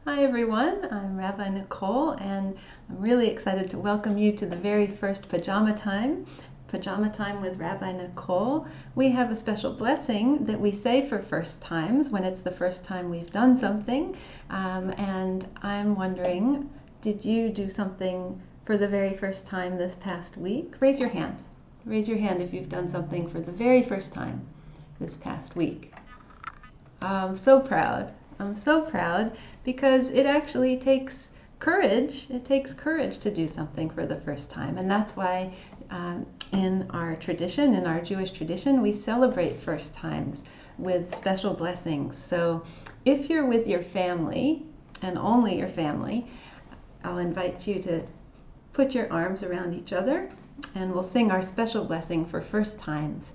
Hi everyone, I'm Rabbi Nicole, and I'm really excited to welcome you to the very first Pyjama Time with Rabbi Nicole. We have a special blessing that we say for first times when it's the first time we've done something. And I'm wondering, did you do something for the very first time this past week? Raise your hand. Raise your hand if you've done something for the very first time this past week. I'm so proud. I'm so proud because it actually takes courage. It takes courage to do something for the first time. And that's why in our tradition, in our Jewish tradition, we celebrate first times with special blessings. So if you're with your family, and only your family, I'll invite you to put your arms around each other and we'll sing our special blessing for first times.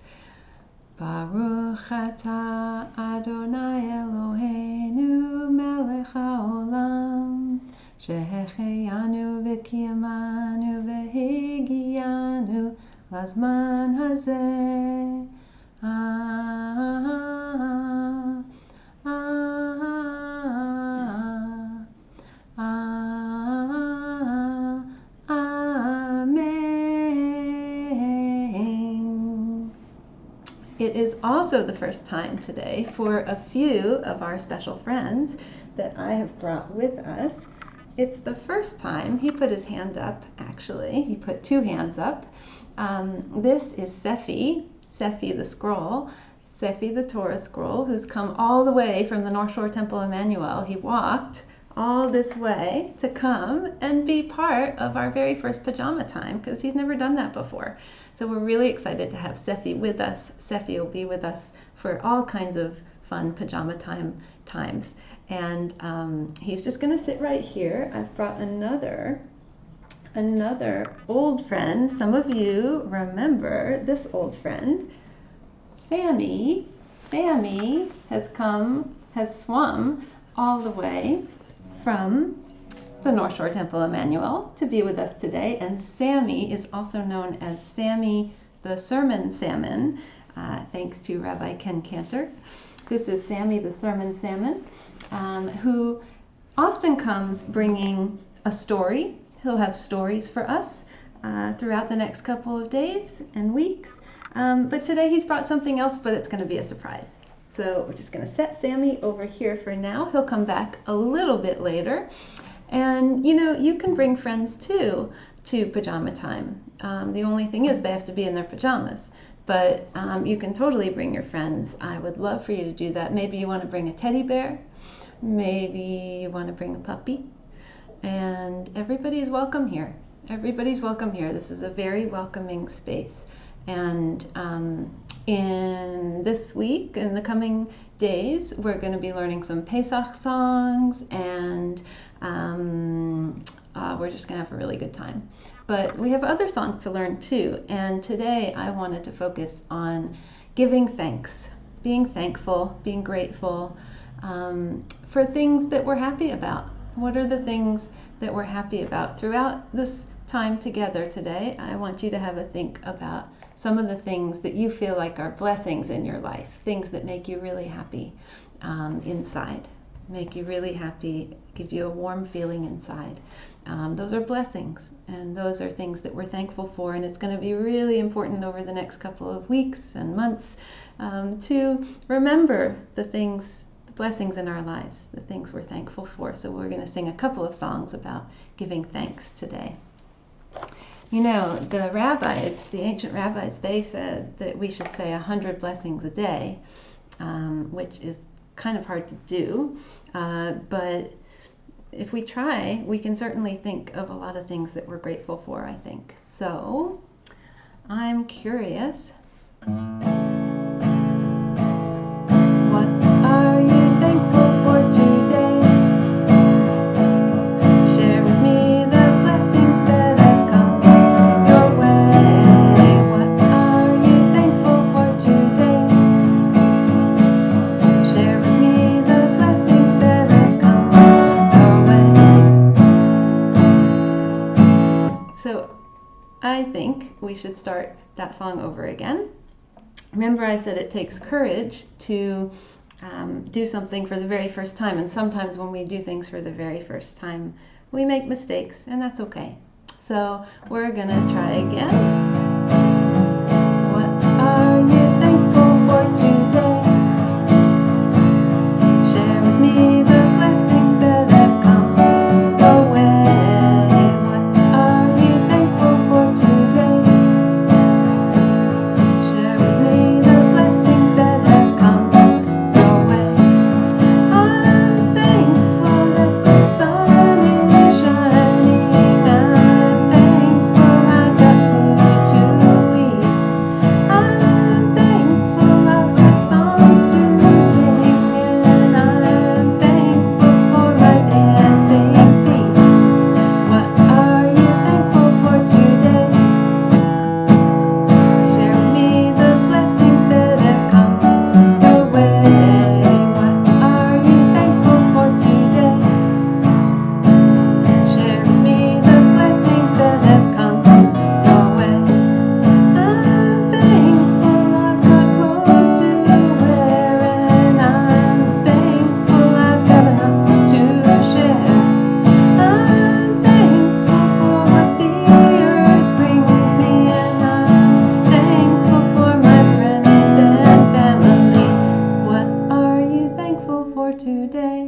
Baruch atah Adonai Eloheinu melech haolam shehecheyanu v'kiyamanu v'higiyanu lazman hazeh. It is also the first time today for a few of our special friends that I have brought with us. It's the first time he put his hand up, actually. He put two hands up. This is Sefi the scroll, Sefi the Torah scroll, who's come all the way from the North Shore Temple Emanuel. He walked all this way to come and be part of our very first Pyjama Time because he's never done that before. So we're really excited to have Sefi with us. Sefi will be with us for all kinds of fun Pyjama times. And he's just going to sit right here. I've brought another old friend. Some of you remember this old friend. Sammy has swum all the way from the North Shore Temple Emanuel to be with us today, and Sammy is also known as Sammy the Sermon Salmon, thanks to Rabbi Ken Cantor. This is Sammy the Sermon Salmon, who often comes bringing a story. He'll have stories for us throughout the next couple of days and weeks, but today he's brought something else, but it's going to be a surprise. So we're just going to set Sammy over here for now. He'll come back a little bit later. And you can bring friends too to Pyjama Time. The only thing is they have to be in their pajamas. But you can totally bring your friends. I would love for you to do that. Maybe you want to bring a teddy bear. Maybe you want to bring a puppy. And everybody is welcome here. Everybody's welcome here. This is a very welcoming space. And in this week, in the coming days, we're going to be learning some Pesach songs, and we're just going to have a really good time. But we have other songs to learn too, and today I wanted to focus on giving thanks, being thankful, being grateful for things that we're happy about. What are the things that we're happy about? Throughout this time together today, I want you to have a think about some of the things that you feel like are blessings in your life, things that make you really happy inside, make you really happy, give you a warm feeling inside. Those are blessings, and those are things that we're thankful for, and it's going to be really important over the next couple of weeks and months to remember the blessings in our lives, the things we're thankful for. So we're going to sing a couple of songs about giving thanks today. The ancient rabbis, they said that we should say 100 blessings a day, which is kind of hard to do. But if we try, we can certainly think of a lot of things that we're grateful for, I think. So I'm curious. What are you thankful for today? Share with me the blessings that have come your way. What are you thankful for today? Share with me the blessings that have come your way. So I think we should start that song over again. Remember I said it takes courage to do something for the very first time. And sometimes when we do things for the very first time, we make mistakes, and that's okay. So we're going to try again. What are you thankful for today? Share with me the blessings that have come your way. What are you thankful for today? Share with me the blessings that have come your way. I'm thankful that the sun is shining. I'm thankful I've got food to eat. I'm thankful I've got songs to sing, and I'm thankful for my dancing feet. What are you thankful for today? Share with me the blessings that have come your way. What are you thankful for today? Share with me the blessings that have come your way. I'm thankful I've got clothes to wear, and I'm thankful I've got enough to share. I'm thankful for what the earth brings me, and I'm thankful for my friends and family. What are you thankful for today?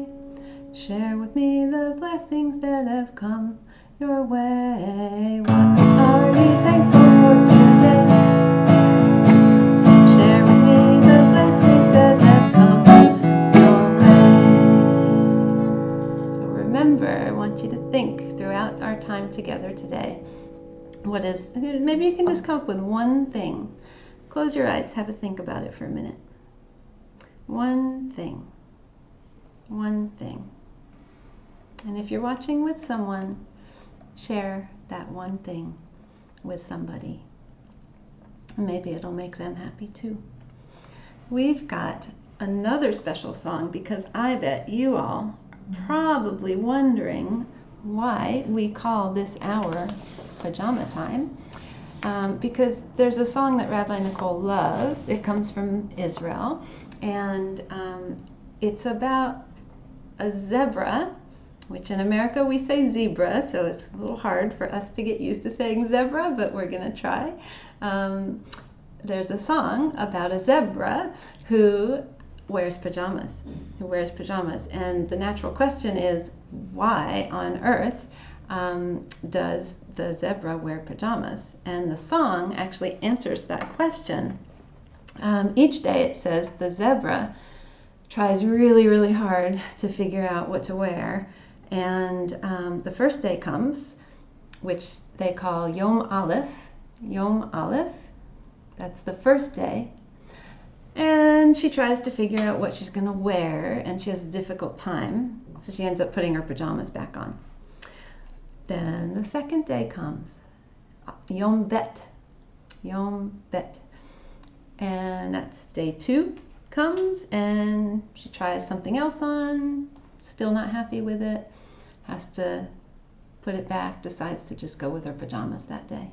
Share with me the blessings that have come your way. What are you thankful for today? Share with me the blessings that have come your way. So remember, I want you to think throughout our time together today. Maybe you can just come up with one thing. Close your eyes, have a think about it for a minute. One thing. One thing. And if you're watching with someone, share that one thing with somebody. Maybe it'll make them happy too. We've got another special song because I bet you all are probably wondering why we call this hour Pyjama Time. Because there's a song that Rabbi Nicole loves. It comes from Israel, and it's about a zebra, which in America we say zebra, so it's a little hard for us to get used to saying zebra, but we're going to try. There's a song about a zebra who wears pajamas, and the natural question is, why on earth does the zebra wear pajamas? And the song actually answers that question. Each day it says the zebra tries really, really hard to figure out what to wear. And the first day comes, which they call Yom Aleph. Yom Aleph, that's the first day. And she tries to figure out what she's going to wear, and she has a difficult time. So she ends up putting her pajamas back on. Then the second day comes, Yom Bet. Yom Bet. And that's day 2 comes, and she tries something else on, still not happy with it, has to put it back, decides to just go with her pajamas that day.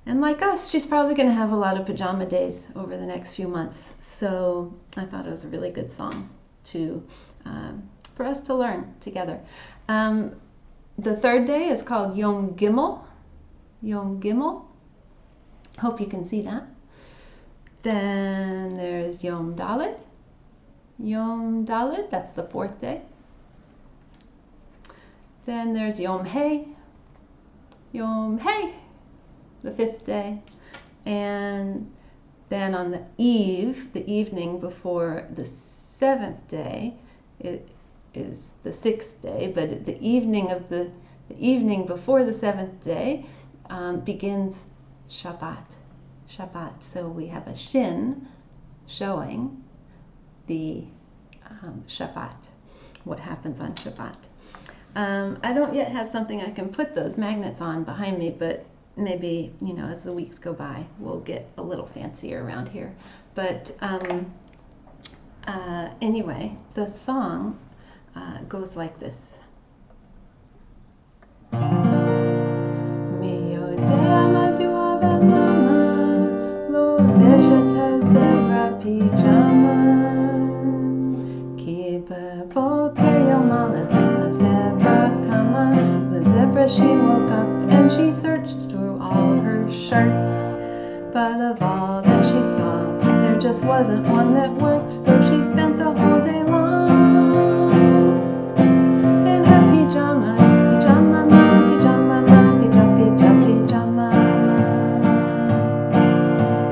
And like us, she's probably going to have a lot of pajama days over the next few months. So I thought it was a really good song for us to learn together. The third day is called Yom Gimel. Yom Gimel. Hope you can see that. Then there's Yom Dalet. Yom Dalet, that's the 4th day. Then there's Yom Hey. Yom Hey, the 5th day. And then on the evening before the 7th day, it is the 6th day, but the evening before the 7th day begins Shabbat. Shabbat. So we have a shin showing the Shabbat, what happens on Shabbat. I don't yet have something I can put those magnets on behind me, but maybe, as the weeks go by, we'll get a little fancier around here. But anyway, the song goes like this. Mi יודע מדוע ולמה לובשת הזברה פיג'מה. just wasn't one that worked, so she spent the whole day long in her pajamas. Pyjama mom, pyjama mom, pyjama mom.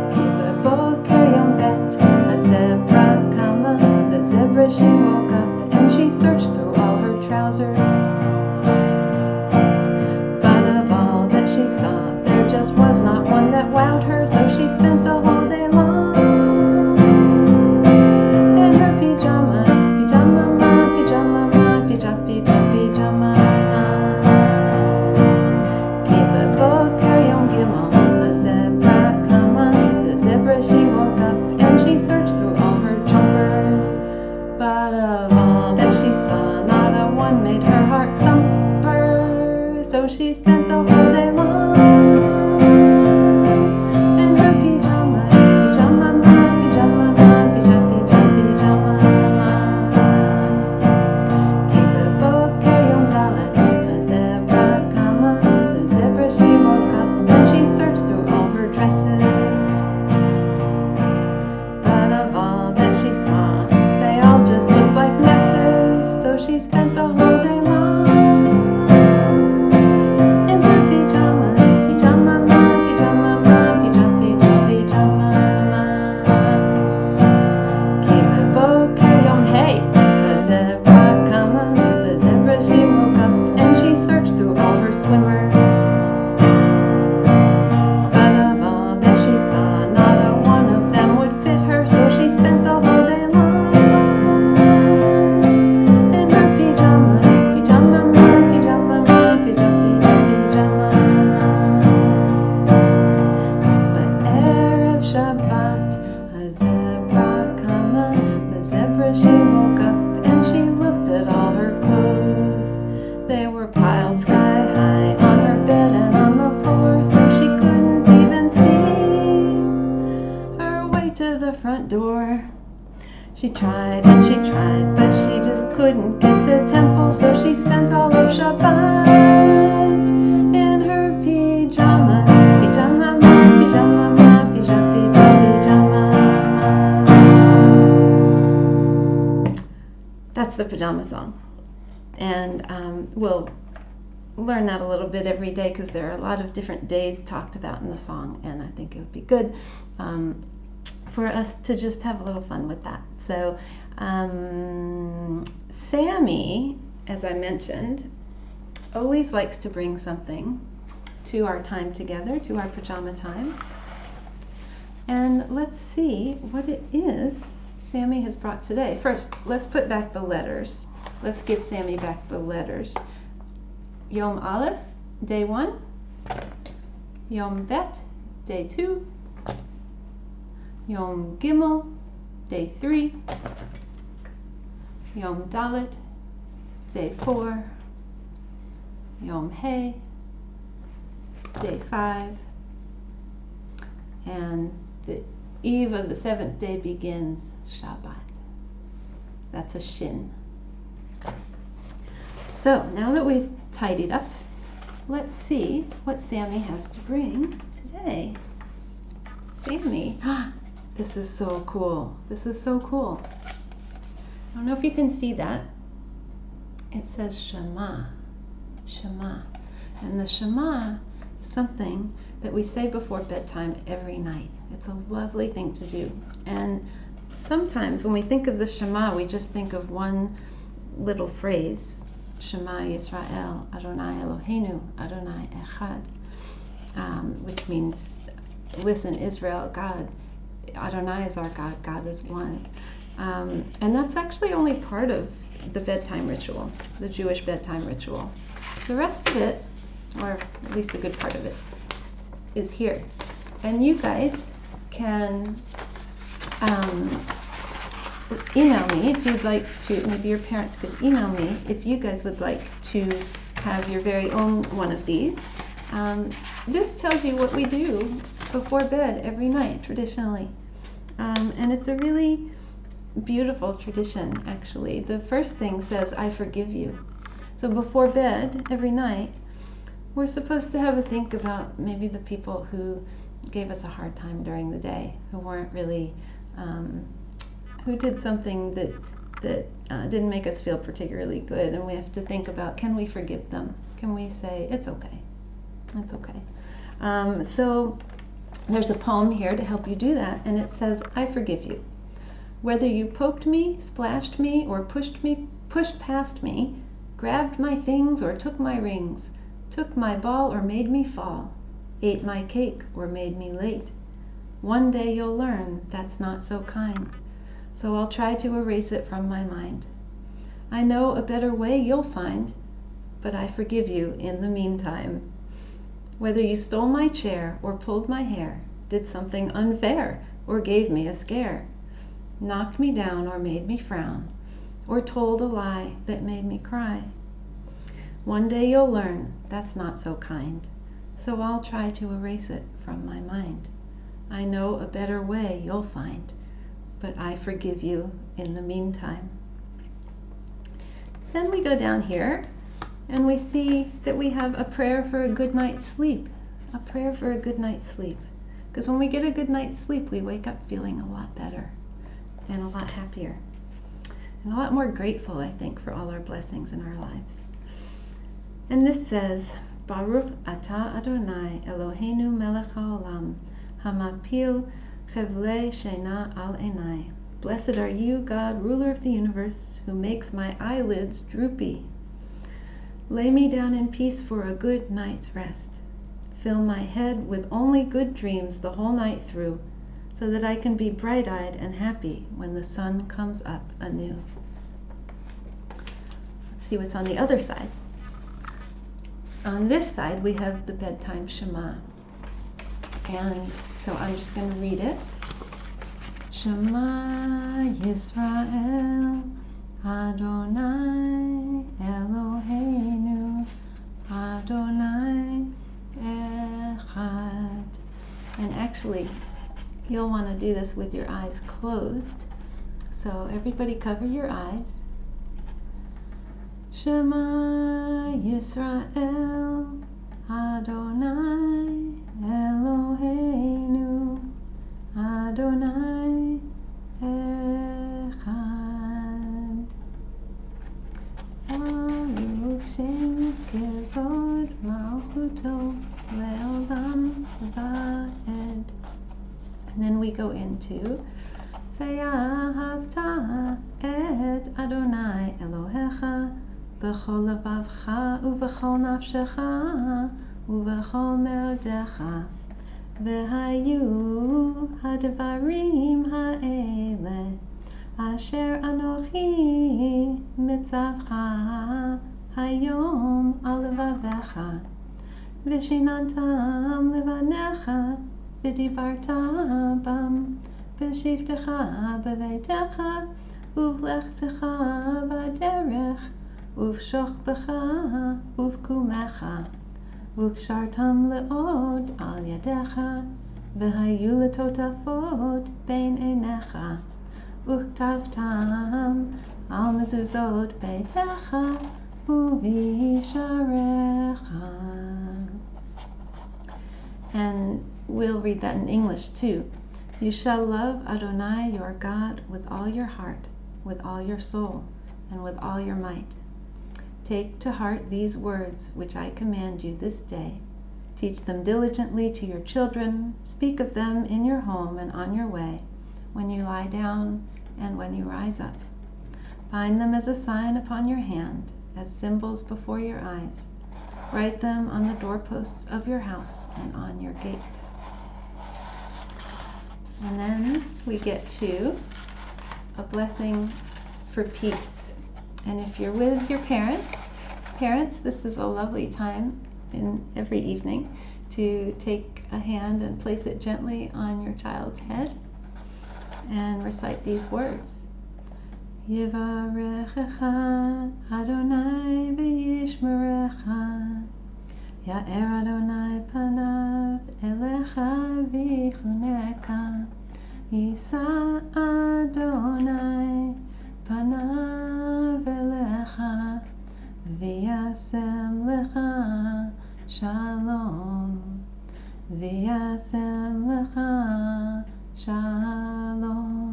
Give a book, carry on bet, a zebra comma. The zebra, she woke up and she searched through all her trousers. But of all that she saw, there just was not one that wowed her, so she spent the whole day long in her pajamas. Pyjama mom, pyjama mom, pyjama. Keep a book, carry on gimel, a zebra comma. The zebra, she woke up and she searched through all her jumpers. But of all that she saw, not a one made her heart thumper, so she spent the whole day long in her pajamas. Pyjama mom, pyjama mom, pyjama. Keep a book, carry on dalet, a zebra comma. The zebra, she woke up and she searched through all her dresses. But of all that she saw, they all just looked like messes, so she spent the whole day long in her pajamas. Pyjama mom, pyjama mom, pyjama. Keep a bow, carry on hay, a zebra comma. The zebra, she woke up and she searched through all her swimmers. But of all that she saw, not a one of them would fit her, so she spent the whole day long in her pajamas. Pyjama mom, pyjama mom, pyjama. But Erev Shabbat, a zebra comma. The zebra, she woke up and she looked at all her clothes. They were piled sky high on her bed and on the floor, so she couldn't even see her way to the front door. She tried and she tried, but she just couldn't get to temple, so she spent all of Shabbat in her pajamas. Pyjama mom, pyjama mom, pyjama. That's the pajama song. And we'll learn that a little bit every day, because there are a lot of different days talked about in the song, and I think it would be good for us to just have a little fun with that. So Sammy, as I mentioned, always likes to bring something to our time together, to our pajama time. And let's see what it is Sammy has brought today. First, let's put back the letters. Let's give Sammy back the letters. Yom Aleph, day 1. Yom Bet, day 2. Yom Gimel, day 3. Yom Dalet, day 4. Yom Hey, day 5. And the eve of the 7th day begins Shabbat. That's a shin. So now that we've tidied up, let's see what Sammy has to bring today. Sammy, this is so cool. This is so cool. I don't know if you can see that. It says Shema. Shema. And the Shema is something that we say before bedtime every night. It's a lovely thing to do. And sometimes when we think of the Shema, we just think of one little phrase. Shema Yisrael, Adonai Eloheinu, Adonai Echad, which means, listen, Israel, God, Adonai is our God, God is one. And that's actually only part of the bedtime ritual, the Jewish bedtime ritual. The rest of it, or at least a good part of it, is here. And you guys can email me if you'd like to, maybe your parents could email me if you guys would like to have your very own one of these. This tells you what we do before bed every night traditionally. And it's a really beautiful tradition, actually. The first thing says, I forgive you. So before bed every night, we're supposed to have a think about maybe the people who gave us a hard time during the day, who weren't really who did something that didn't make us feel particularly good, and we have to think about, can we forgive them? Can we say, it's okay, it's okay? So there's a poem here to help you do that, and it says, I forgive you. Whether you poked me, splashed me, or pushed past me, grabbed my things or took my rings, took my ball or made me fall, ate my cake or made me late, one day you'll learn that's not so kind. So I'll try to erase it from my mind. I know a better way you'll find, but I forgive you in the meantime. Whether you stole my chair or pulled my hair, did something unfair or gave me a scare, knocked me down or made me frown, or told a lie that made me cry, one day you'll learn that's not so kind. So I'll try to erase it from my mind. I know a better way you'll find, but I forgive you in the meantime. Then we go down here and we see that we have a prayer for a good night's sleep. A prayer for a good night's sleep. Because when we get a good night's sleep, we wake up feeling a lot better and a lot happier and a lot more grateful, I think, for all our blessings in our lives. And this says, Baruch atah Adonai Eloheinu melech haolam, hamapil chevlei shena al einai. Blessed are you, God, ruler of the universe, who makes my eyelids droopy. Lay me down in peace for a good night's rest. Fill my head with only good dreams the whole night through, so that I can be bright-eyed and happy when the sun comes up anew. Let's see what's on the other side. On this side, we have the bedtime Shema. And so I'm just going to read it. Shema Yisrael, Adonai Eloheinu, Adonai Echad. And actually, you'll want to do this with your eyes closed. So everybody cover your eyes. Shema Yisrael, Adonai Eloheinu, Adonai Echad. Baruch Shem Kevod Malchuto Le'olam Va'ed. And then we go into Ve'ahavta et Adonai Elohecha B'chol levavcha uv'chol nafshecha uv'chol meodecha v'hayu hadvarim ha'ele asher anochi mitzavcha hayom al levavecha v'shinantam levanecha v'dibarta bam v'shivtecha b'veitecha uv'lechtecha b'derech uv'shochbecha uv'kumecha uv'kshartam le'od al yadecha v'hayu letotafot bein einecha uchtavtam al mezuzot beitecha uvisharecha. And we'll read that in English too. You shall love Adonai your God with all your heart, with all your soul, and with all your might. Take to heart these words which I command you this day. Teach them diligently to your children. Speak of them in your home and on your way, when you lie down and when you rise up. Bind them as a sign upon your hand, as symbols before your eyes. Write them on the doorposts of your house and on your gates. And then we get to a blessing for peace. And if you're with your parents, this is a lovely time in every evening to take a hand and place it gently on your child's head and recite these words. Yivarechecha Adonai v'yishmerecha, Ya'er Adonai panav elecha v'chuneka, Yisa Adonai panav elecha v'yasem lecha shalom, v'yasem lecha shalom.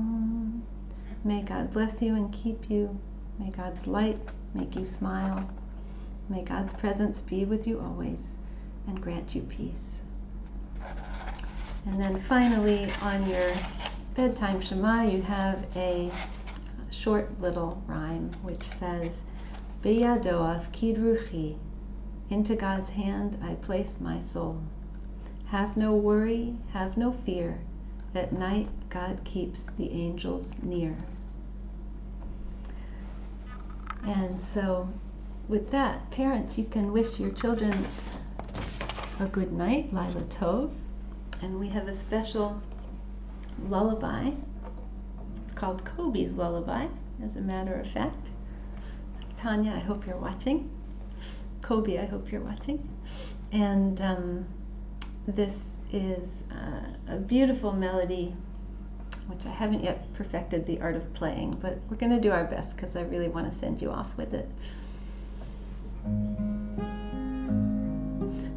May God bless you and keep you. May God's light make you smile. May God's presence be with you always and grant you peace. And then finally, on your bedtime Shema, you have a short little rhyme which says, Beyado afkid ruchi, into God's hand I place my soul. Have no worry, have no fear. At night God keeps the angels near. And so with that, parents, you can wish your children a good night, Laila Tov. And we have a special lullaby. It's called Kobe's Lullaby, as a matter of fact. Tanya, I hope you're watching. Kobe, I hope you're watching. And this is a beautiful melody, which I haven't yet perfected the art of playing, but we're going to do our best because I really want to send you off with it.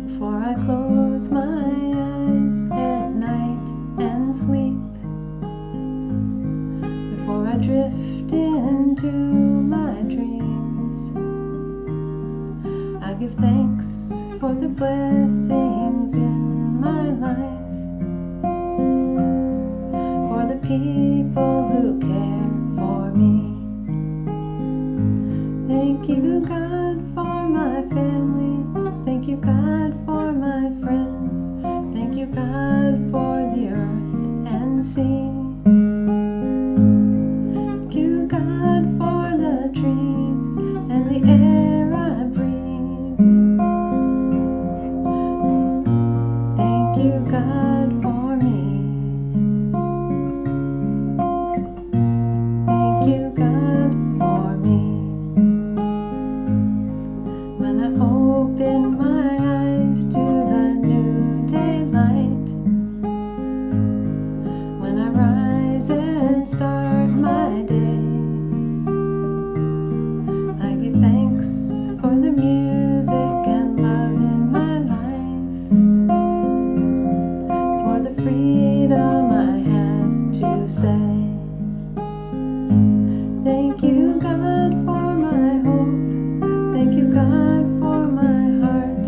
Before I close my eyes at night and sleep, before I drift into my dreams, I give thanks for the blessings in my life, for the people who care for me. Thank you, God, for my family. Thank you, God, for my friends. Thank you, God, for the earth and sea. Thank you, God, for the trees and the air I breathe. Thank you, God, for me. Thank you, God, for me. When I open my eyes to the new daylight, when I rise and start my day, I give thanks for the music and love in my life, for the freedom I have to say. Thank you, God, for my hope. Thank you, God, for my heart.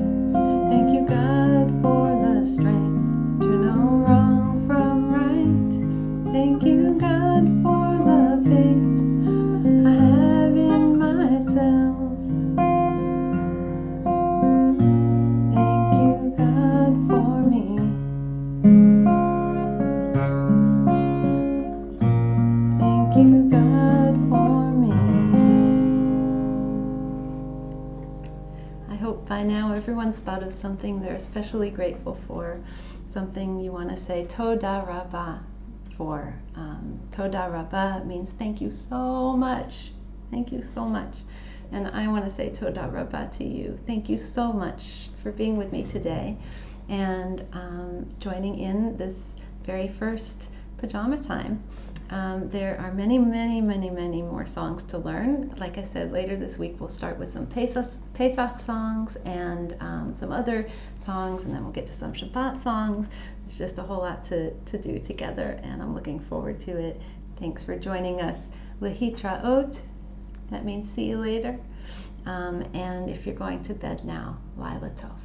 Thank you, God, for the strength to know wrong from right. Thank you, God, for the faith I have in myself. Thank you, God, for me. Thank you, God, for me. I hope by now everyone's thought of something they're especially grateful for, something you want to say Toda Rabba for. Toda Rabba means thank you so much. Thank you so much. And I want to say Toda Rabba to you. Thank you so much for being with me today and joining in this very first Pyjama Time. There are many, many, many, many more songs to learn. Like I said, later this week we'll start with some Pesach songs and some other songs, and then we'll get to some Shabbat songs. It's just a whole lot to do together, and I'm looking forward to it. Thanks for joining us. Lehitraot, that means see you later. And if you're going to bed now, Laila Tov.